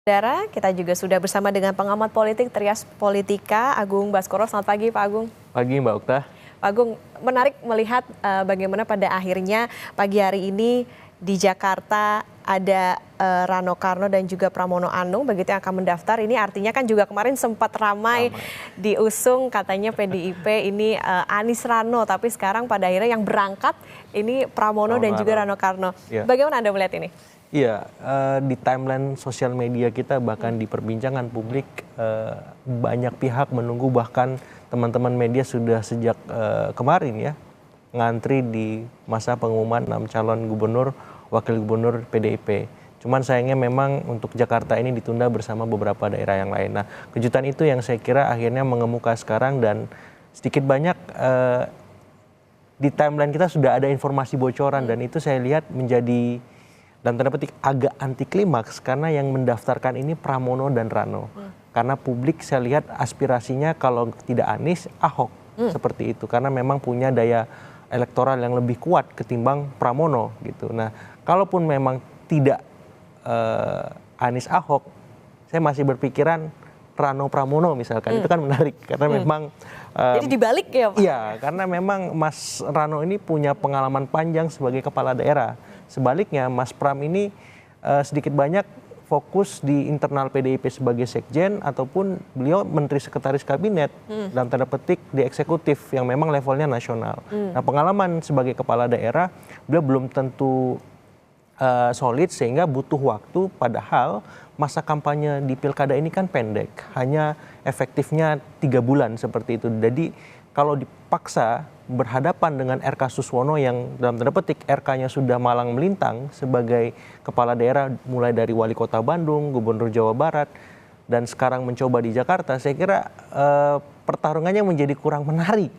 Saudara, kita juga sudah bersama dengan pengamat politik Trias Politika, Agung Baskoro. Selamat pagi, Pak Agung. Pagi, Mbak Okta. Pak Agung, menarik melihat bagaimana pada akhirnya pagi hari ini di Jakarta ada Rano Karno dan juga Pramono Anung begitu yang akan mendaftar. Ini artinya kan juga kemarin sempat ramai diusung katanya PDIP ini Anies Rano, tapi sekarang pada akhirnya yang berangkat ini Pramono dan juga Rano Karno. Ya. Bagaimana Anda melihat ini? Iya, di timeline sosial media kita bahkan di perbincangan publik banyak pihak menunggu, bahkan teman-teman media sudah sejak kemarin ya ngantri di masa pengumuman 6 calon gubernur, wakil gubernur PDIP. Cuman sayangnya memang untuk Jakarta ini ditunda bersama beberapa daerah yang lain. Nah, kejutan itu yang saya kira akhirnya mengemuka sekarang, dan sedikit banyak di timeline kita sudah ada informasi bocoran, dan itu saya lihat menjadi dalam tanda petik agak anti klimaks karena yang mendaftarkan ini Pramono dan Rano. Karena publik saya lihat aspirasinya kalau tidak Anies, Ahok seperti itu, karena memang punya daya elektoral yang lebih kuat ketimbang Pramono gitu. Nah, kalaupun memang tidak Anies Ahok, saya masih berpikiran Rano Pramono misalkan. Itu kan menarik karena memang jadi dibalik ya Pak? Iya, karena memang Mas Rano ini punya pengalaman panjang sebagai kepala daerah. Sebaliknya Mas Pram ini sedikit banyak fokus di internal PDIP sebagai sekjen, ataupun beliau menteri sekretaris kabinet dalam tanda petik di eksekutif yang memang levelnya nasional. Nah, pengalaman sebagai kepala daerah beliau belum tentu solid sehingga butuh waktu, padahal masa kampanye di pilkada ini kan pendek, hanya efektifnya 3 bulan seperti itu. Jadi kalau dipaksa berhadapan dengan RK Suswono yang dalam tanda petik RK-nya sudah malang melintang sebagai kepala daerah mulai dari wali kota Bandung, gubernur Jawa Barat, dan sekarang mencoba di Jakarta, saya kira pertarungannya menjadi kurang menarik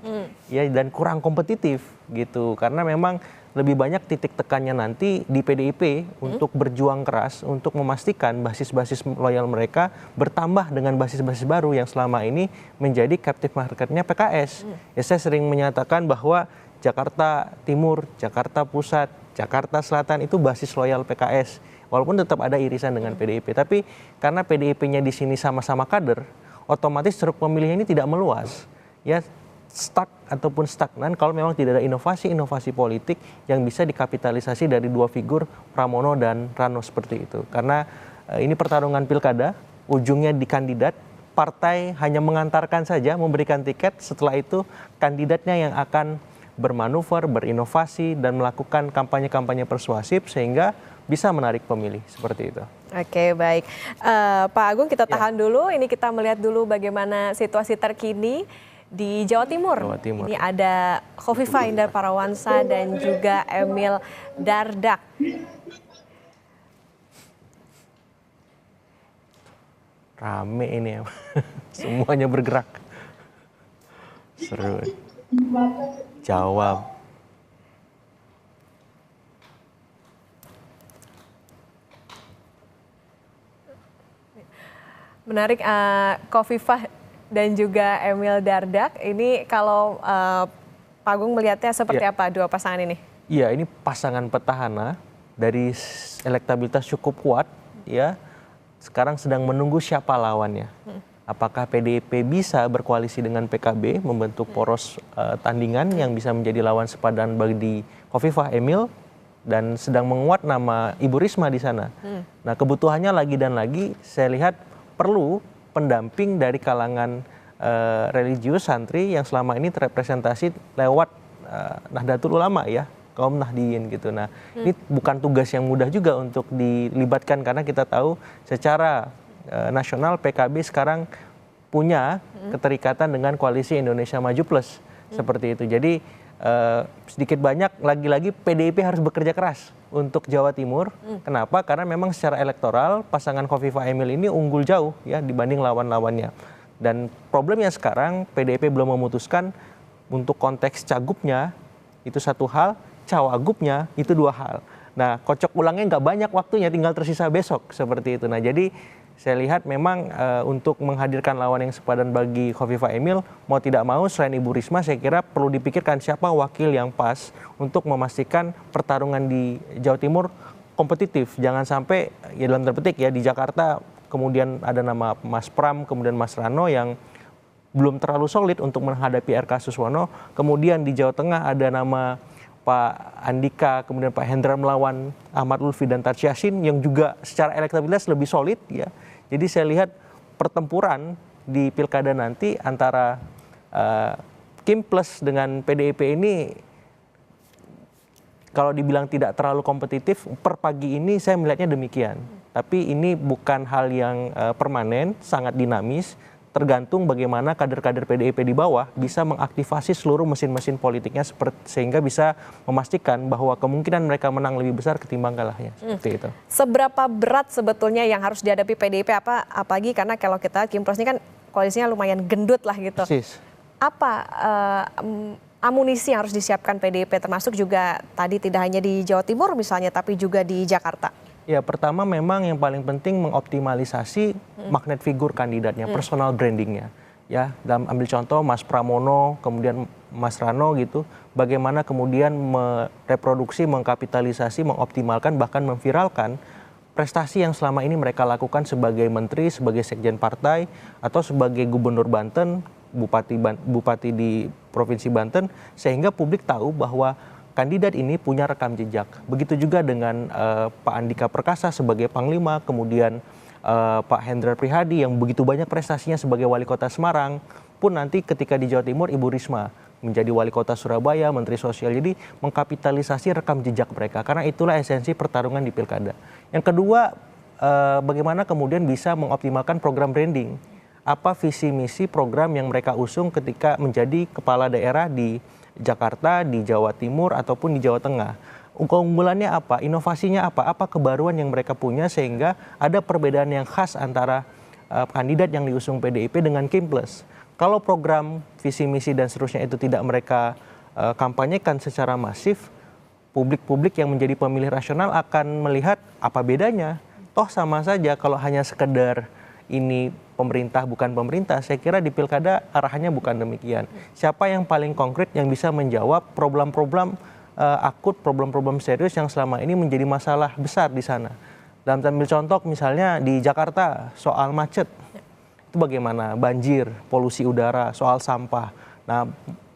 ya, dan kurang kompetitif gitu, karena memang lebih banyak titik tekannya nanti di PDIP untuk berjuang keras untuk memastikan basis-basis loyal mereka bertambah dengan basis-basis baru yang selama ini menjadi captive marketnya PKS. Ya, saya sering menyatakan bahwa Jakarta Timur, Jakarta Pusat, Jakarta Selatan itu basis loyal PKS. Walaupun tetap ada irisan dengan PDIP, tapi karena PDIP-nya di sini sama-sama kader, otomatis ceruk pemilih ini tidak meluas. Ya, stuck ataupun stagnan kalau memang tidak ada inovasi-inovasi politik yang bisa dikapitalisasi dari dua figur Pramono dan Rano seperti itu. Karena ini pertarungan pilkada, ujungnya di kandidat, partai hanya mengantarkan saja, memberikan tiket, setelah itu kandidatnya yang akan bermanuver, berinovasi, dan melakukan kampanye-kampanye persuasif sehingga bisa menarik pemilih seperti itu. Oke, baik. Pak Agung, kita tahan dulu, ini kita melihat dulu bagaimana situasi terkini di Jawa Timur. Ini ada Khofifah Indar Parawansa dan juga Emil Dardak. Rame ini ya, semuanya bergerak. Seru. Jawab. Menarik, Khofifah dan juga Emil Dardak, ini kalau Pak Agung melihatnya seperti apa dua pasangan ini? Iya, ini pasangan petahana dari elektabilitas cukup kuat ya. Sekarang sedang menunggu siapa lawannya. Apakah PDIP bisa berkoalisi dengan PKB membentuk poros tandingan yang bisa menjadi lawan sepadan bagi Khofifah Emil, dan sedang menguat nama Ibu Risma di sana. Nah, kebutuhannya lagi dan lagi saya lihat perlu pendamping dari kalangan religius santri yang selama ini terrepresentasi lewat Nahdlatul Ulama ya, kaum Nahdiyin gitu. Nah, ini bukan tugas yang mudah juga untuk dilibatkan, karena kita tahu secara nasional PKB sekarang punya keterikatan dengan koalisi Indonesia Maju Plus seperti itu. Jadi sedikit banyak lagi-lagi PDIP harus bekerja keras untuk Jawa Timur. Kenapa? Karena memang secara elektoral pasangan Khofifah Emil ini unggul jauh ya dibanding lawan-lawannya. Dan problemnya sekarang PDIP belum memutuskan untuk konteks cagupnya itu satu hal, cawagupnya itu dua hal. Nah, kocok ulangnya nggak banyak waktunya, tinggal tersisa besok seperti itu. Nah, jadi saya lihat memang untuk menghadirkan lawan yang sepadan bagi Khofifah Emil, mau tidak mau selain Ibu Risma, saya kira perlu dipikirkan siapa wakil yang pas untuk memastikan pertarungan di Jawa Timur kompetitif. Jangan sampai ya dalam tanda petik ya di Jakarta kemudian ada nama Mas Pram, kemudian Mas Rano yang belum terlalu solid untuk menghadapi RK Suswono. Kemudian di Jawa Tengah ada nama Pak Andika, kemudian Pak Hendra melawan Ahmad Lutfi dan Taj Yassin yang juga secara elektabilitas lebih solid ya. Jadi saya lihat pertempuran di pilkada nanti antara Kim Plus dengan PDIP ini kalau dibilang tidak terlalu kompetitif, per pagi ini saya melihatnya demikian. Tapi ini bukan hal yang permanen, sangat dinamis, tergantung bagaimana kader-kader PDIP di bawah bisa mengaktifasi seluruh mesin-mesin politiknya sehingga bisa memastikan bahwa kemungkinan mereka menang lebih besar ketimbang kalahnya. Seperti itu. Seberapa berat sebetulnya yang harus dihadapi PDIP apalagi karena kalau kita Kim Plus ini kan koalisinya lumayan gendut lah gitu. Persis. Apa amunisi yang harus disiapkan PDIP termasuk juga tadi tidak hanya di Jawa Timur misalnya tapi juga di Jakarta? Ya, pertama memang yang paling penting mengoptimalisasi magnet figur kandidatnya, personal brandingnya. Ya, dalam ambil contoh Mas Pramono, kemudian Mas Rano gitu, bagaimana kemudian mereproduksi, mengkapitalisasi, mengoptimalkan, bahkan memviralkan prestasi yang selama ini mereka lakukan sebagai menteri, sebagai sekjen partai, atau sebagai gubernur Banten, bupati di Provinsi Banten, sehingga publik tahu bahwa kandidat ini punya rekam jejak. Begitu juga dengan Pak Andika Perkasa sebagai Panglima, kemudian Pak Hendra Prihadi yang begitu banyak prestasinya sebagai Wali Kota Semarang, pun nanti ketika di Jawa Timur Ibu Risma menjadi Wali Kota Surabaya, Menteri Sosial. Jadi mengkapitalisasi rekam jejak mereka, karena itulah esensi pertarungan di pilkada. Yang kedua, bagaimana kemudian bisa mengoptimalkan program branding. Apa visi misi program yang mereka usung ketika menjadi kepala daerah di Jakarta, di Jawa Timur, ataupun di Jawa Tengah. Keunggulannya apa? Inovasinya apa? Apa kebaruan yang mereka punya sehingga ada perbedaan yang khas antara kandidat yang diusung PDIP dengan Kim Plus. Kalau program, visi misi dan seterusnya itu tidak mereka kampanyekan secara masif, publik-publik yang menjadi pemilih rasional akan melihat apa bedanya. Toh sama saja kalau hanya sekedar ini pemerintah bukan pemerintah, saya kira di pilkada arahannya bukan demikian. Siapa yang paling konkret yang bisa menjawab problem-problem akut, problem-problem serius yang selama ini menjadi masalah besar di sana. Dalam ambil contoh misalnya di Jakarta soal macet, itu bagaimana? Banjir, polusi udara, soal sampah. Nah,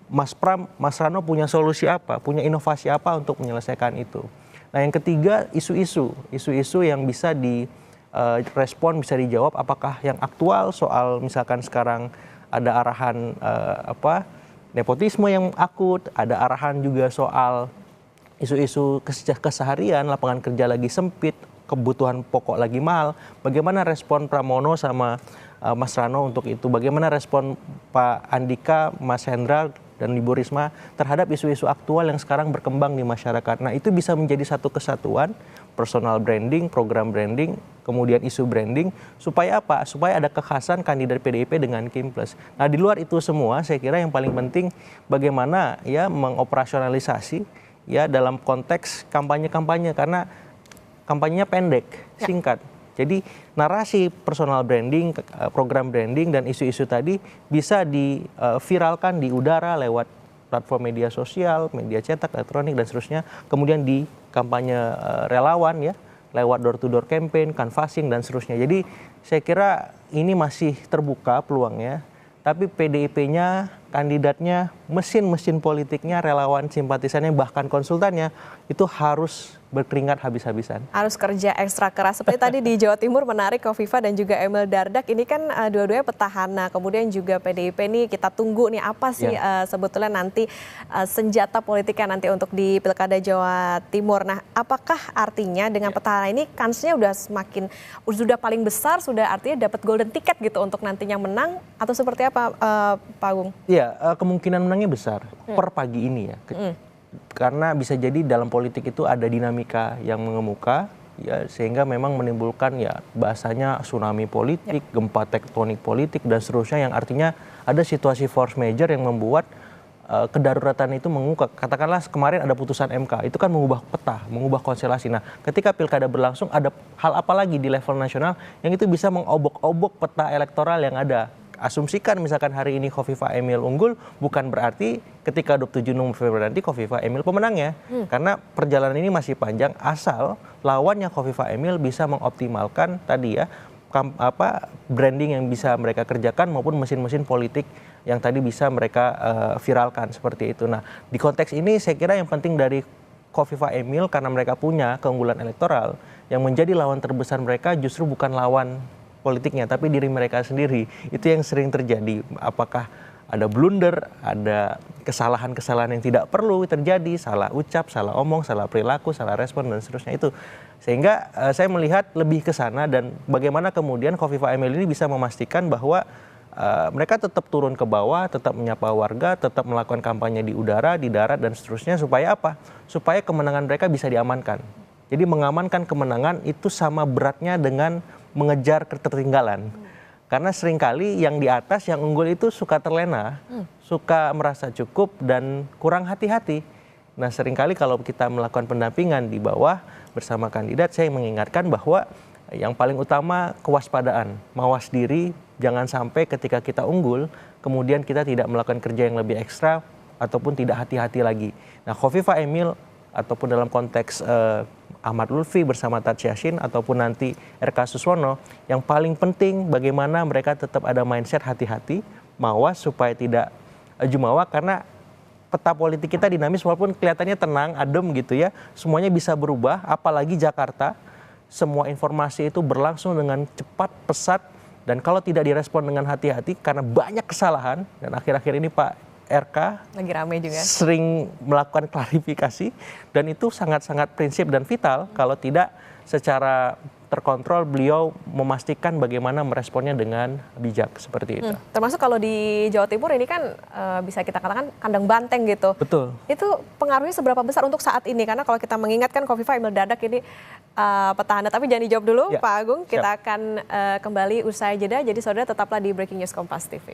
Mas Pram, Mas Rano punya solusi apa? Punya inovasi apa untuk menyelesaikan itu? Nah, yang ketiga isu-isu yang bisa respon bisa dijawab, apakah yang aktual soal misalkan sekarang ada arahan nepotisme yang akut, ada arahan juga soal isu-isu keseharian, lapangan kerja lagi sempit, kebutuhan pokok lagi mahal. Bagaimana respon Pramono sama Mas Rano untuk itu? Bagaimana respon Pak Andika, Mas Hendra dan Ibu Risma terhadap isu-isu aktual yang sekarang berkembang di masyarakat? Nah, itu bisa menjadi satu kesatuan, personal branding, program branding, kemudian isu branding, supaya apa? Supaya ada kekhasan kandidat PDIP dengan Kim Plus. Nah, di luar itu semua, saya kira yang paling penting bagaimana ya mengoperasionalisasi ya dalam konteks kampanye-kampanye, karena kampanyenya pendek, singkat. Jadi narasi personal branding, program branding, dan isu-isu tadi bisa diviralkan di udara lewat platform media sosial, media cetak, elektronik, dan seterusnya. Kemudian di kampanye relawan ya, lewat door-to-door campaign, canvassing, dan seterusnya. Jadi saya kira ini masih terbuka peluangnya, tapi PDIP-nya, kandidatnya, mesin-mesin politiknya, relawan simpatisannya, bahkan konsultannya, itu harus berkeringat habis-habisan. Harus kerja ekstra keras. Seperti tadi di Jawa Timur menarik Kofifa dan juga Emil Dardak. Ini kan dua-duanya petahana. Kemudian juga PDIP nih kita tunggu nih apa sih sebetulnya nanti senjata politiknya nanti untuk di Pilkada Jawa Timur. Nah, apakah artinya dengan petahana ini kansnya sudah paling besar, sudah artinya dapat golden ticket gitu untuk nantinya menang atau seperti apa Pak Agung? Iya, kemungkinan menangnya besar per pagi ini ya. Karena bisa jadi dalam politik itu ada dinamika yang mengemuka ya, sehingga memang menimbulkan ya bahasanya tsunami politik, gempa tektonik politik dan seterusnya, yang artinya ada situasi force major yang membuat kedaruratan itu mengemuka. Katakanlah kemarin ada putusan MK, itu kan mengubah peta, mengubah konstelasi. Nah, ketika pilkada berlangsung ada hal apa lagi di level nasional yang itu bisa mengobok-obok peta elektoral yang ada. Asumsikan misalkan hari ini Kofifa Emil unggul, bukan berarti ketika 27 November nanti Kofifa Emil pemenangnya. Karena perjalanan ini masih panjang, asal lawannya Kofifa Emil bisa mengoptimalkan tadi ya branding yang bisa mereka kerjakan maupun mesin-mesin politik yang tadi bisa mereka viralkan seperti itu. Nah, di konteks ini saya kira yang penting dari Khofifa Emil karena mereka punya keunggulan elektoral, yang menjadi lawan terbesar mereka justru bukan lawan politiknya tapi diri mereka sendiri. Itu yang sering terjadi. Apakah ada blunder, ada kesalahan-kesalahan yang tidak perlu terjadi, salah ucap, salah omong, salah perilaku, salah respon, dan seterusnya itu. Sehingga saya melihat lebih ke sana dan bagaimana kemudian Khofifa Emil ini bisa memastikan bahwa mereka tetap turun ke bawah, tetap menyapa warga, tetap melakukan kampanye di udara, di darat, dan seterusnya. Supaya apa? Supaya kemenangan mereka bisa diamankan. Jadi mengamankan kemenangan itu sama beratnya dengan mengejar ketertinggalan. Karena seringkali yang di atas, yang unggul itu suka terlena, suka merasa cukup dan kurang hati-hati. Nah seringkali kalau kita melakukan pendampingan di bawah bersama kandidat, saya mengingatkan bahwa yang paling utama kewaspadaan, mawas diri, jangan sampai ketika kita unggul, kemudian kita tidak melakukan kerja yang lebih ekstra ataupun tidak hati-hati lagi. Nah Khofifa Emil ataupun dalam konteks Ahmad Lutfi bersama Taj Yassin ataupun nanti RK Suswono, yang paling penting bagaimana mereka tetap ada mindset hati-hati, mawas supaya tidak jumawa, karena peta politik kita dinamis walaupun kelihatannya tenang, adem gitu ya, semuanya bisa berubah, apalagi Jakarta, semua informasi itu berlangsung dengan cepat, pesat, dan kalau tidak direspon dengan hati-hati karena banyak kesalahan, dan akhir-akhir ini Pak RK lagi rame juga sering melakukan klarifikasi dan itu sangat-sangat prinsip dan vital. Kalau tidak secara terkontrol beliau memastikan bagaimana meresponnya dengan bijak seperti itu. Termasuk kalau di Jawa Timur ini kan bisa kita katakan kandang banteng gitu. Betul. Itu pengaruhnya seberapa besar untuk saat ini? Karena kalau kita mengingatkan Khofifa Emil Dardak ini petahana, tapi jangan dijawab dulu Ya, Pak Agung. Kita siap. akan kembali usai jeda. Jadi saudara tetaplah di Breaking News Kompas TV.